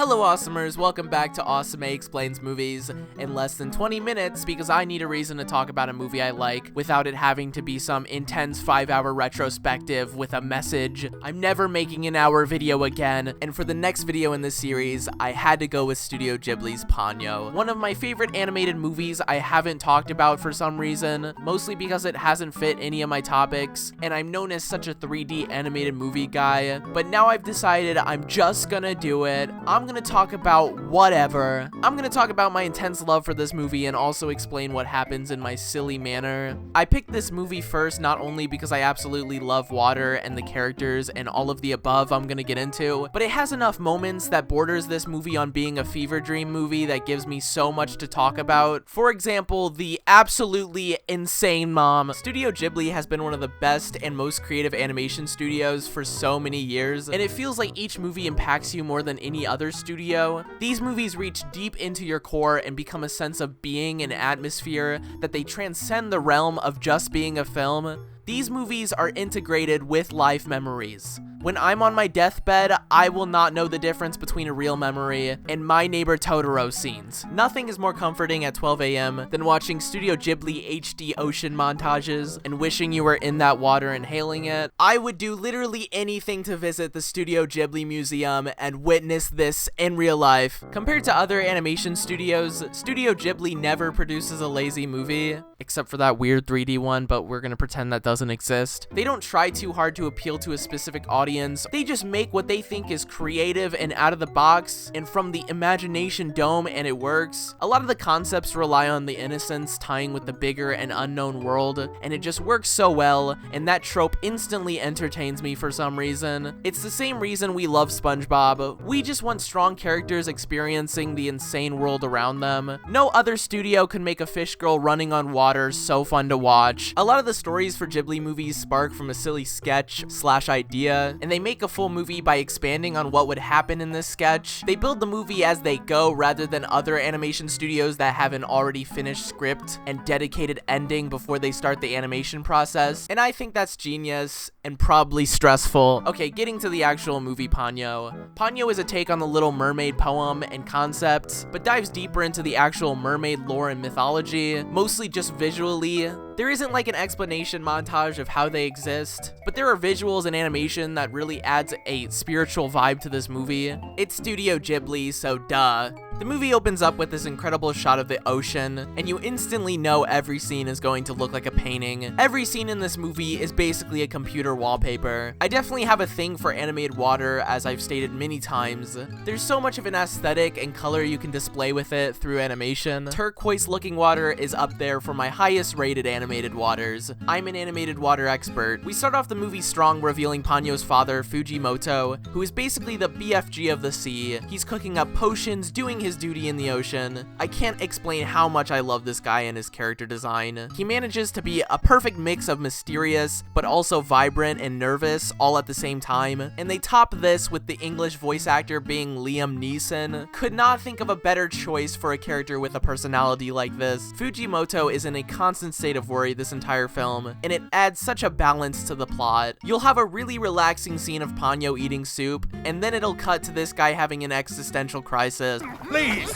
Hello Awesomers, welcome back to Awesomemay Explains Movies in less than 20 minutes because I need a reason to talk about a movie I like without it having to be some intense 5-hour retrospective with a message. I'm never making an hour video again, and for the next video in this series, I had to go with Studio Ghibli's Ponyo. One of my favorite animated movies I haven't talked about for some reason, mostly because it hasn't fit any of my topics, and I'm known as such a 3D animated movie guy, but now I've decided I'm just gonna do it. I'm gonna talk about whatever. I'm gonna talk about my intense love for this movie and also explain what happens in my silly manner. I picked this movie first not only because I absolutely love water and the characters and all of the above I'm gonna get into, but it has enough moments that borders this movie on being a fever dream movie that gives me so much to talk about. For example, the absolutely insane mom. Studio Ghibli has been one of the best and most creative animation studios for so many years, and it feels like each movie impacts you more than any other studio. These movies reach deep into your core and become a sense of being and atmosphere that they transcend the realm of just being a film. These movies are integrated with life memories. When I'm on my deathbed, I will not know the difference between a real memory and My Neighbor Totoro scenes. Nothing is more comforting at 12 a.m. than watching Studio Ghibli HD ocean montages and wishing you were in that water inhaling it. I would do literally anything to visit the Studio Ghibli Museum and witness this in real life. Compared to other animation studios, Studio Ghibli never produces a lazy movie, except for that weird 3D one, but we're gonna pretend that doesn't exist. They don't try too hard to appeal to a specific audience. They just make what they think is creative and out of the box and from the imagination dome, and it works. A lot of the concepts rely on the innocence tying with the bigger and unknown world, and it just works so well, and that trope instantly entertains me for some reason. It's the same reason we love SpongeBob. We just want strong characters experiencing the insane world around them. No other studio can make a fish girl running on water so fun to watch. A lot of the stories for Ghibli movies spark from a silly sketch/idea, and they make a full movie by expanding on what would happen in this sketch. They build the movie as they go rather than other animation studios that have an already finished script and dedicated ending before they start the animation process, and I think that's genius and probably stressful. Okay, getting to the actual movie Ponyo. Ponyo is a take on the Little Mermaid poem and concept, but dives deeper into the actual mermaid lore and mythology, mostly just visually. There isn't like an explanation montage of how they exist, but there are visuals and animation that really adds a spiritual vibe to this movie. It's Studio Ghibli, so duh. The movie opens up with this incredible shot of the ocean, and you instantly know every scene is going to look like a painting. Every scene in this movie is basically a computer wallpaper. I definitely have a thing for animated water, as I've stated many times. There's so much of an aesthetic and color you can display with it through animation. Turquoise looking water is up there for my highest rated animated waters. I'm an animated water expert. We start off the movie strong, revealing Ponyo's father, Fujimoto, who is basically the BFG of the sea. He's cooking up potions, doing his duty in the ocean. I can't explain how much I love this guy and his character design. He manages to be a perfect mix of mysterious, but also vibrant and nervous all at the same time, and they top this with the English voice actor being Liam Neeson. Could not think of a better choice for a character with a personality like this. Fujimoto is in a constant state of worry this entire film, and it adds such a balance to the plot. You'll have a really relaxing scene of Ponyo eating soup, and then it'll cut to this guy having an existential crisis. Please,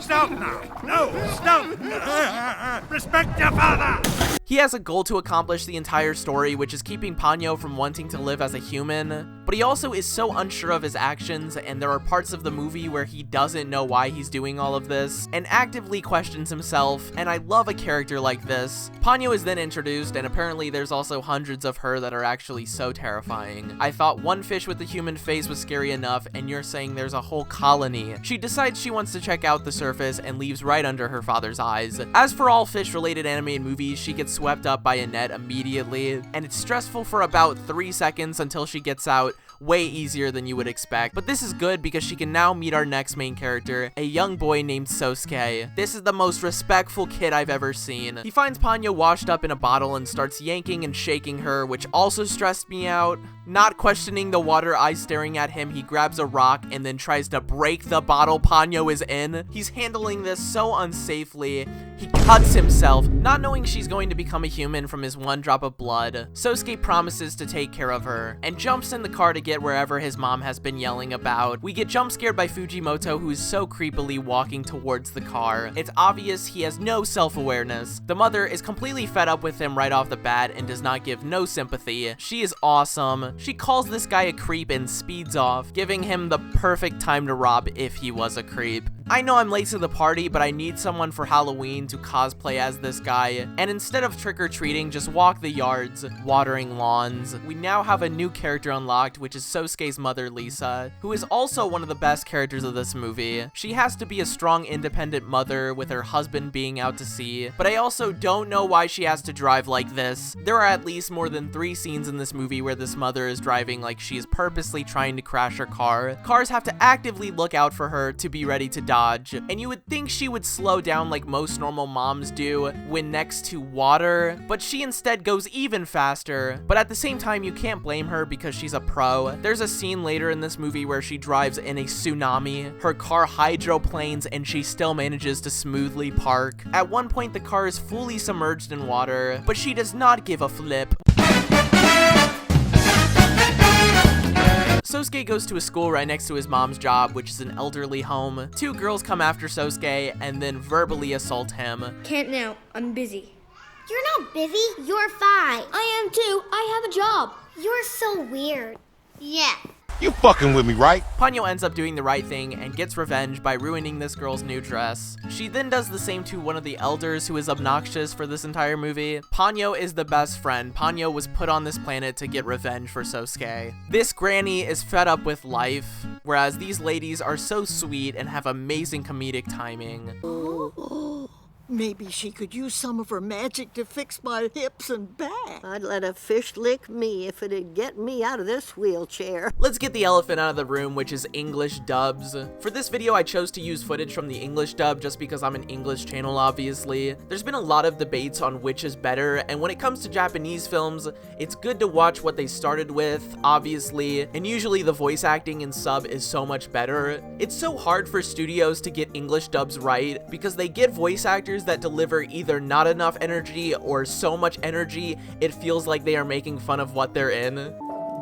stop now. No, stop. Respect your father. He has a goal to accomplish the entire story, which is keeping Ponyo from wanting to live as a human, but he also is so unsure of his actions, and there are parts of the movie where he doesn't know why he's doing all of this, and actively questions himself, and I love a character like this. Ponyo is then introduced, and apparently there's also hundreds of her that are actually so terrifying. I thought one fish with a human face was scary enough, and you're saying there's a whole colony. She decides she wants to check out the surface and leaves right under her father's eyes. As for all fish-related animated movies, she gets swept up by a net immediately, and it's stressful for about 3 seconds until she gets out, way easier than you would expect. But this is good because she can now meet our next main character, a young boy named Sosuke. This is the most respectful kid I've ever seen. He finds Ponyo washed up in a bottle and starts yanking and shaking her, which also stressed me out. Not questioning the water eyes staring at him, he grabs a rock and then tries to break the bottle Ponyo is in. He's handling this so unsafely. He cuts himself, not knowing she's going to become a human from his one drop of blood. Sosuke promises to take care of her and jumps in the car to get get wherever his mom has been yelling about. We get jump scared by Fujimoto, who is so creepily walking towards the car. It's obvious he has no self-awareness. The mother is completely fed up with him right off the bat and does not give no sympathy. She is awesome. She calls this guy a creep and speeds off, giving him the perfect time to rob if he was a creep. I know I'm late to the party, but I need someone for Halloween to cosplay as this guy, and instead of trick-or-treating, just walk the yards, watering lawns. We now have a new character unlocked, which is Sosuke's mother, Lisa, who is also one of the best characters of this movie. She has to be a strong, independent mother with her husband being out to sea, but I also don't know why she has to drive like this. There are at least more than 3 scenes in this movie where this mother is driving like she is purposely trying to crash her car. Cars have to actively look out for her to be ready to dodge, and you would think she would slow down like most normal moms do when next to water, but she instead goes even faster. But at the same time, you can't blame her because she's a pro. There's a scene later in this movie where she drives in a tsunami, her car hydroplanes, and she still manages to smoothly park. At one point, the car is fully submerged in water, but she does not give a flip. Sosuke goes to a school right next to his mom's job, which is an elderly home. 2 girls come after Sosuke and then verbally assault him. Can't now. I'm busy. You're not busy. You're 5. I am too. I have a job. You're so weird. Yeah. You fucking with me, right? Ponyo ends up doing the right thing and gets revenge by ruining this girl's new dress. She then does the same to one of the elders who is obnoxious for this entire movie. Ponyo is the best friend. Ponyo was put on this planet to get revenge for Sosuke. This granny is fed up with life, whereas these ladies are so sweet and have amazing comedic timing. Maybe she could use some of her magic to fix my hips and back. I'd let a fish lick me if it'd get me out of this wheelchair. Let's get the elephant out of the room, which is English dubs. For this video, I chose to use footage from the English dub just because I'm an English channel, obviously. There's been a lot of debates on which is better, and when it comes to Japanese films, it's good to watch what they started with, obviously, and usually the voice acting in sub is so much better. It's so hard for studios to get English dubs right because they get voice actors that deliver either not enough energy or so much energy it feels like they are making fun of what they're in.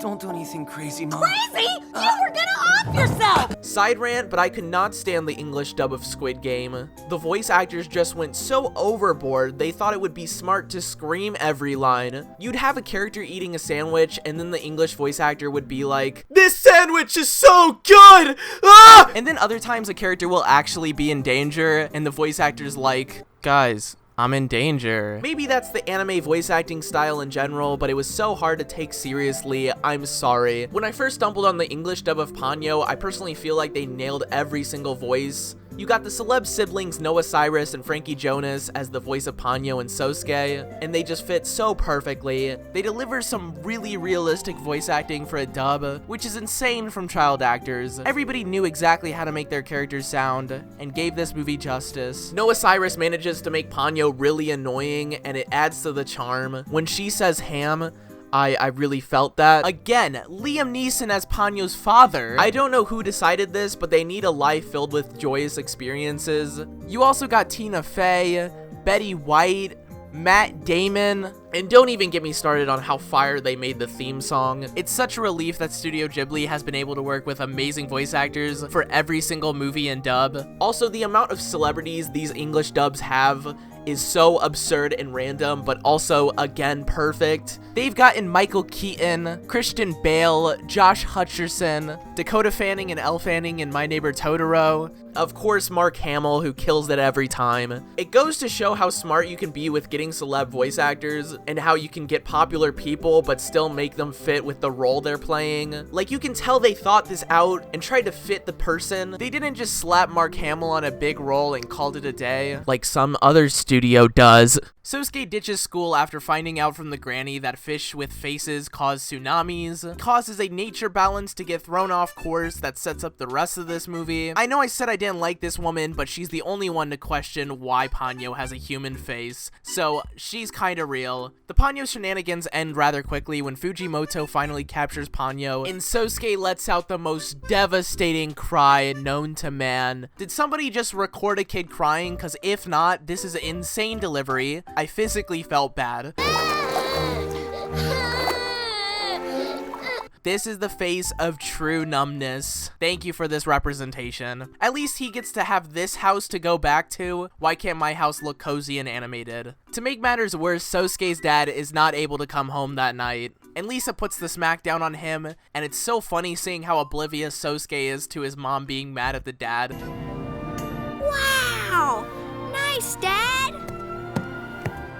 Don't do anything crazy, Mom. Crazy? You were gonna off yourself! Side rant, but I could not stand the English dub of Squid Game. The voice actors just went so overboard, they thought it would be smart to scream every line. You'd have a character eating a sandwich, and then the English voice actor would be like, "This sandwich is so good! Ah!" And then other times a character will actually be in danger, and the voice actor's like, "Guys, I'm in danger." Maybe that's the anime voice acting style in general, but it was so hard to take seriously, I'm sorry. When I first stumbled on the English dub of Ponyo, I personally feel like they nailed every single voice. You got the celeb siblings Noah Cyrus and Frankie Jonas as the voice of Ponyo and Sosuke, and they just fit so perfectly. They deliver some really realistic voice acting for a dub, which is insane from child actors. Everybody knew exactly how to make their characters sound, and gave this movie justice. Noah Cyrus manages to make Ponyo really annoying, and it adds to the charm. When she says ham, I really felt that. Again, Liam Neeson as Ponyo's father. I don't know who decided this, but they need a life filled with joyous experiences. You also got Tina Fey, Betty White, Matt Damon, and don't even get me started on how fire they made the theme song. It's such a relief that Studio Ghibli has been able to work with amazing voice actors for every single movie and dub. Also, the amount of celebrities these English dubs have is so absurd and random, but also, again, perfect. They've gotten Michael Keaton, Christian Bale, Josh Hutcherson, Dakota Fanning and Elle Fanning in My Neighbor Totoro, of course Mark Hamill, who kills it every time. It goes to show how smart you can be with getting celeb voice actors, and how you can get popular people but still make them fit with the role they're playing. Like, you can tell they thought this out and tried to fit the person. They didn't just slap Mark Hamill on a big role and called it a day, like some other studio does. Sosuke ditches school after finding out from the granny that fish with faces cause tsunamis, causes a nature balance to get thrown off course that sets up the rest of this movie. I know I said I didn't like this woman, but she's the only one to question why Ponyo has a human face, so she's kinda real. The Ponyo shenanigans end rather quickly when Fujimoto finally captures Ponyo, and Sosuke lets out the most devastating cry known to man. Did somebody just record a kid crying? Cause if not, this is an insane delivery. I physically felt bad. This is the face of true numbness. Thank you for this representation. At least he gets to have this house to go back to. Why can't my house look cozy and animated? To make matters worse, Sosuke's dad is not able to come home that night, and Lisa puts the smack down on him, and it's so funny seeing how oblivious Sosuke is to his mom being mad at the dad. Wow! Nice, Dad!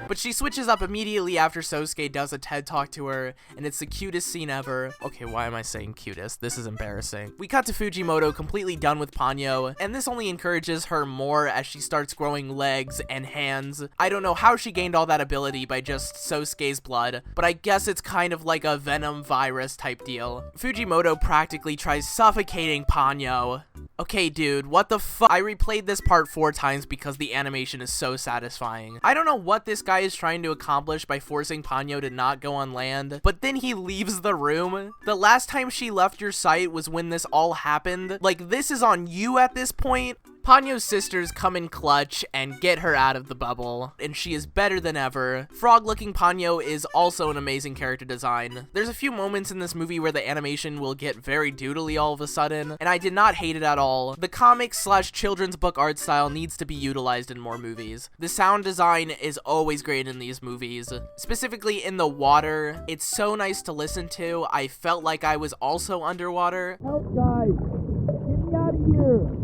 But she switches up immediately after Sosuke does a TED Talk to her, and it's the cutest scene ever. Okay, why am I saying cutest? This is embarrassing. We cut to Fujimoto completely done with Ponyo, and this only encourages her more as she starts growing legs and hands. I don't know how she gained all that ability by just Sosuke's blood, but I guess it's kind of like a venom virus type deal. Fujimoto practically tries suffocating Ponyo. Okay, dude, what the fuck? I replayed this part 4 times because the animation is so satisfying. I don't know what this guy is trying to accomplish by forcing Ponyo to not go on land, but then he leaves the room. The last time she left your sight was when this all happened. Like, this is on you at this point. Ponyo's sisters come in clutch and get her out of the bubble, and she is better than ever. Frog-looking Ponyo is also an amazing character design. There's a few moments in this movie where the animation will get very doodly all of a sudden, and I did not hate it at all. The comic/children's book art style needs to be utilized in more movies. The sound design is always great in these movies, specifically in the water. It's so nice to listen to. I felt like I was also underwater. Help, guys! Get me out of here!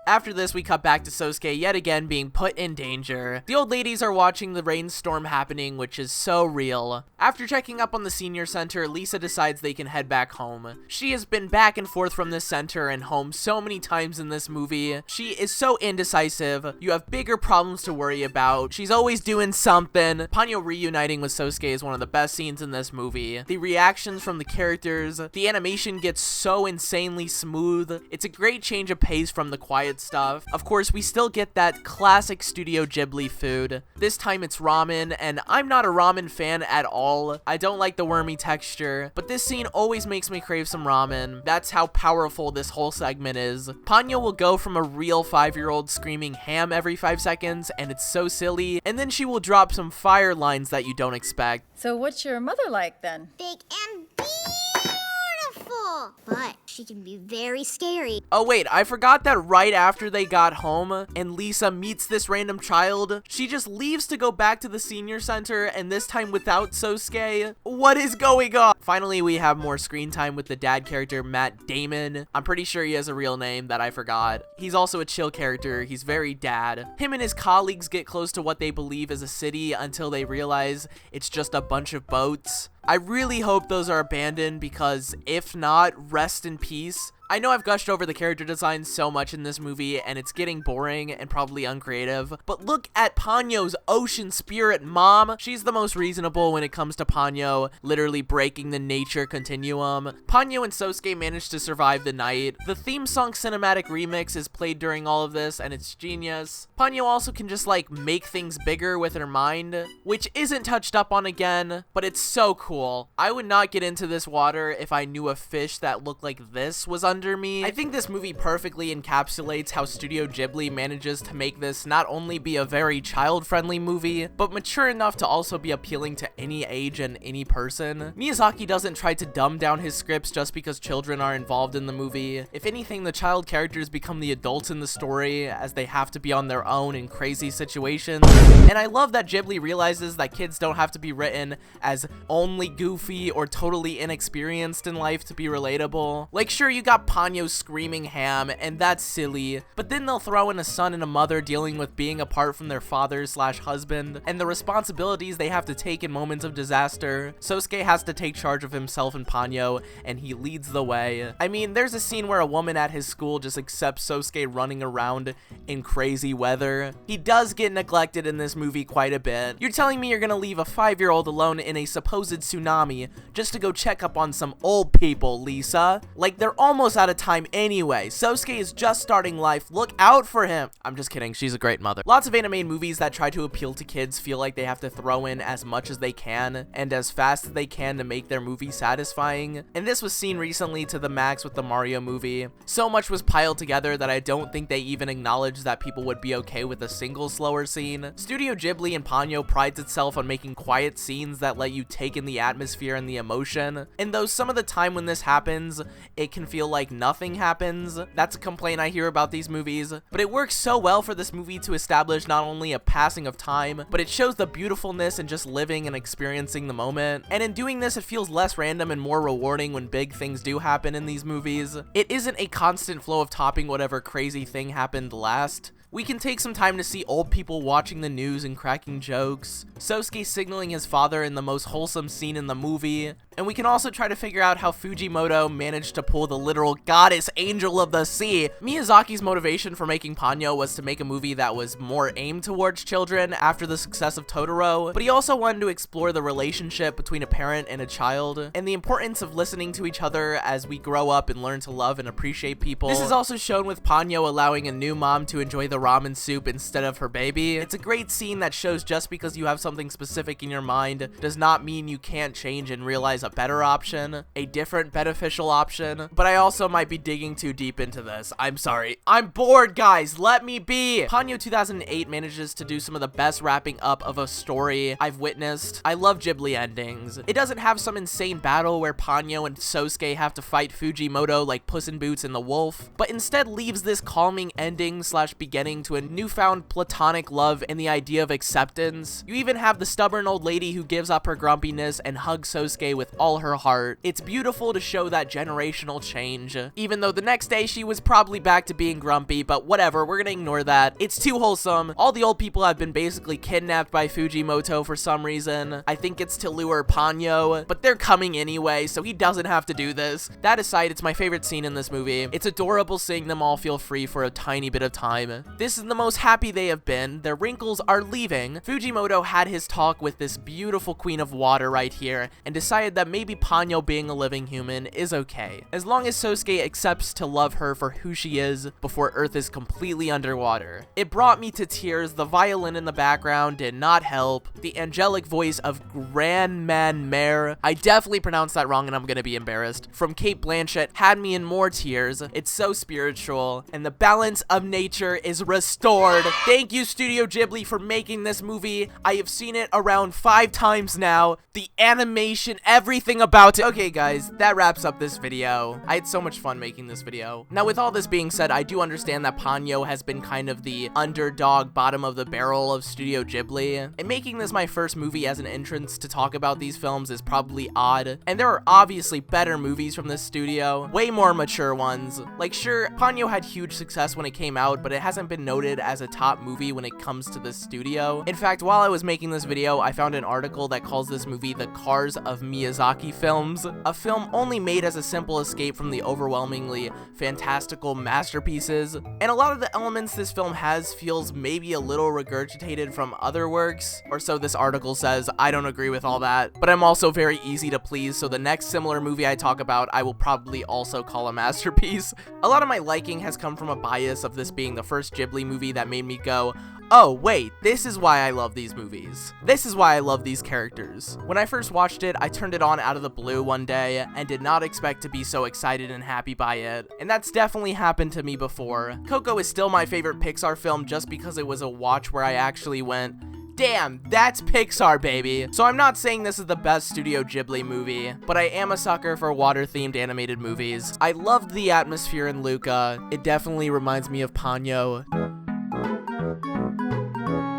After this, we cut back to Sosuke yet again being put in danger. The old ladies are watching the rainstorm happening, which is so real. After checking up on the senior center, Lisa decides they can head back home. She has been back and forth from this center and home so many times in this movie. She is so indecisive. You have bigger problems to worry about. She's always doing something. Ponyo reuniting with Sosuke is one of the best scenes in this movie. The reactions from the characters, the animation gets so insanely smooth. It's a great change of pace from the quiet stuff. Of course, we still get that classic Studio Ghibli food. This time it's ramen, and I'm not a ramen fan at all. I don't like the wormy texture, but this scene always makes me crave some ramen. That's how powerful this whole segment is. Ponyo will go from a real 5-year-old screaming ham every 5 seconds, and it's so silly, and then she will drop some fire lines that you don't expect. So what's your mother like then? Big and beautiful, but she can be very scary. Oh wait, I forgot that right after they got home and Lisa meets this random child, she just leaves to go back to the senior center, and this time without Sosuke. What is going on? Finally, we have more screen time with the dad character, Matt Damon. I'm pretty sure he has a real name that I forgot. He's also a chill character. He's very dad. Him and his colleagues get close to what they believe is a city until they realize it's just a bunch of boats. I really hope those are abandoned, because if not, rest in peace. I know I've gushed over the character design so much in this movie, and it's getting boring and probably uncreative, but look at Ponyo's ocean spirit mom. She's the most reasonable when it comes to Ponyo, literally breaking the nature continuum. Ponyo and Sosuke managed to survive the night. The theme song cinematic remix is played during all of this, and it's genius. Ponyo also can just like make things bigger with her mind, which isn't touched up on again, but it's so cool. I would not get into this water if I knew a fish that looked like this was under me. I think this movie perfectly encapsulates how Studio Ghibli manages to make this not only be a very child-friendly movie, but mature enough to also be appealing to any age and any person. Miyazaki doesn't try to dumb down his scripts just because children are involved in the movie. If anything, the child characters become the adults in the story, as they have to be on their own in crazy situations. And I love that Ghibli realizes that kids don't have to be written as only goofy or totally inexperienced in life to be relatable. Like, sure, you got Ponyo screaming ham, and that's silly, but then they'll throw in a son and a mother dealing with being apart from their father/husband, and the responsibilities they have to take in moments of disaster. Sosuke has to take charge of himself and Ponyo, and he leads the way. I mean, there's a scene where a woman at his school just accepts Sosuke running around in crazy weather. He does get neglected in this movie quite a bit. You're telling me you're gonna leave a 5-year-old alone in a supposed tsunami just to go check up on some old people, Lisa? Like, they're almost almost out of time anyway. Sosuke is just starting life. Look out for him. I'm just kidding. She's a great mother. Lots of anime movies that try to appeal to kids feel like they have to throw in as much as they can and as fast as they can to make their movie satisfying. And this was seen recently to the max with the Mario movie. So much was piled together that I don't think they even acknowledged that people would be okay with a single slower scene. Studio Ghibli and Ponyo prides itself on making quiet scenes that let you take in the atmosphere and the emotion. And though some of the time when this happens, it can feel like nothing happens. That's a complaint I hear about these movies. But it works so well for this movie to establish not only a passing of time, but it shows the beautifulness in just living and experiencing the moment. And in doing this, it feels less random and more rewarding when big things do happen in these movies. It isn't a constant flow of topping whatever crazy thing happened last. We can take some time to see old people watching the news and cracking jokes, Sosuke signaling his father in the most wholesome scene in the movie, and we can also try to figure out how Fujimoto managed to pull the literal goddess angel of the sea. Miyazaki's motivation for making Ponyo was to make a movie that was more aimed towards children after the success of Totoro, but he also wanted to explore the relationship between a parent and a child, and the importance of listening to each other as we grow up and learn to love and appreciate people. This is also shown with Ponyo allowing a new mom to enjoy the ramen soup instead of her baby. It's a great scene that shows just because you have something specific in your mind does not mean you can't change and realize a better option, a different beneficial option. But I also might be digging too deep into this. I'm sorry. I'm bored, guys. Let me be. Ponyo 2008 manages to do some of the best wrapping up of a story I've witnessed. I love Ghibli endings. It doesn't have some insane battle where Ponyo and Sosuke have to fight Fujimoto like Puss in Boots and the Wolf, but instead leaves this calming ending / beginning to a newfound platonic love and the idea of acceptance. You even have the stubborn old lady who gives up her grumpiness and hugs Sosuke with all her heart. It's beautiful to show that generational change, even though the next day she was probably back to being grumpy, but whatever, we're gonna ignore that. It's too wholesome. All the old people have been basically kidnapped by Fujimoto for some reason. I think it's to lure Ponyo, but they're coming anyway, so he doesn't have to do this. That aside, it's my favorite scene in this movie. It's adorable seeing them all feel free for a tiny bit of time. This is the most happy they have been. Their wrinkles are leaving. Fujimoto had his talk with this beautiful queen of water right here and decided that maybe Ponyo being a living human is okay, as long as Sosuke accepts to love her for who she is before Earth is completely underwater. It brought me to tears. The violin in the background did not help. The angelic voice of Grandman Mare, I definitely pronounced that wrong and I'm gonna be embarrassed, from Kate Blanchett had me in more tears. It's so spiritual, and the balance of nature is restored. Thank you, Studio Ghibli, for making this movie. I have seen it around 5 times now. The animation, everything about it. Okay, guys, that wraps up this video. I had so much fun making this video. Now, with all this being said, I do understand that Ponyo has been kind of the underdog, bottom of the barrel of Studio Ghibli, and making this my first movie as an entrance to talk about these films is probably odd, and there are obviously better movies from this studio, way more mature ones. Like, sure, Ponyo had huge success when it came out, but it hasn't been noted as a top movie when it comes to this studio. In fact, while I was making this video, I found an article that calls this movie the Cars of Miyazaki films, a film only made as a simple escape from the overwhelmingly fantastical masterpieces, and a lot of the elements this film has feels maybe a little regurgitated from other works, or so this article says. I don't agree with all that, but I'm also very easy to please, so the next similar movie I talk about, I will probably also call a masterpiece. A lot of my liking has come from a bias of this being the first Ghibli movie that made me go, oh wait, this is why I love these movies. This is why I love these characters. When I first watched it, I turned it on out of the blue one day and did not expect to be so excited and happy by it, and that's definitely happened to me before. Coco is still my favorite Pixar film just because it was a watch where I actually went, damn, that's Pixar, baby. So I'm not saying this is the best Studio Ghibli movie, but I am a sucker for water-themed animated movies. I loved the atmosphere in Luca. It definitely reminds me of Ponyo.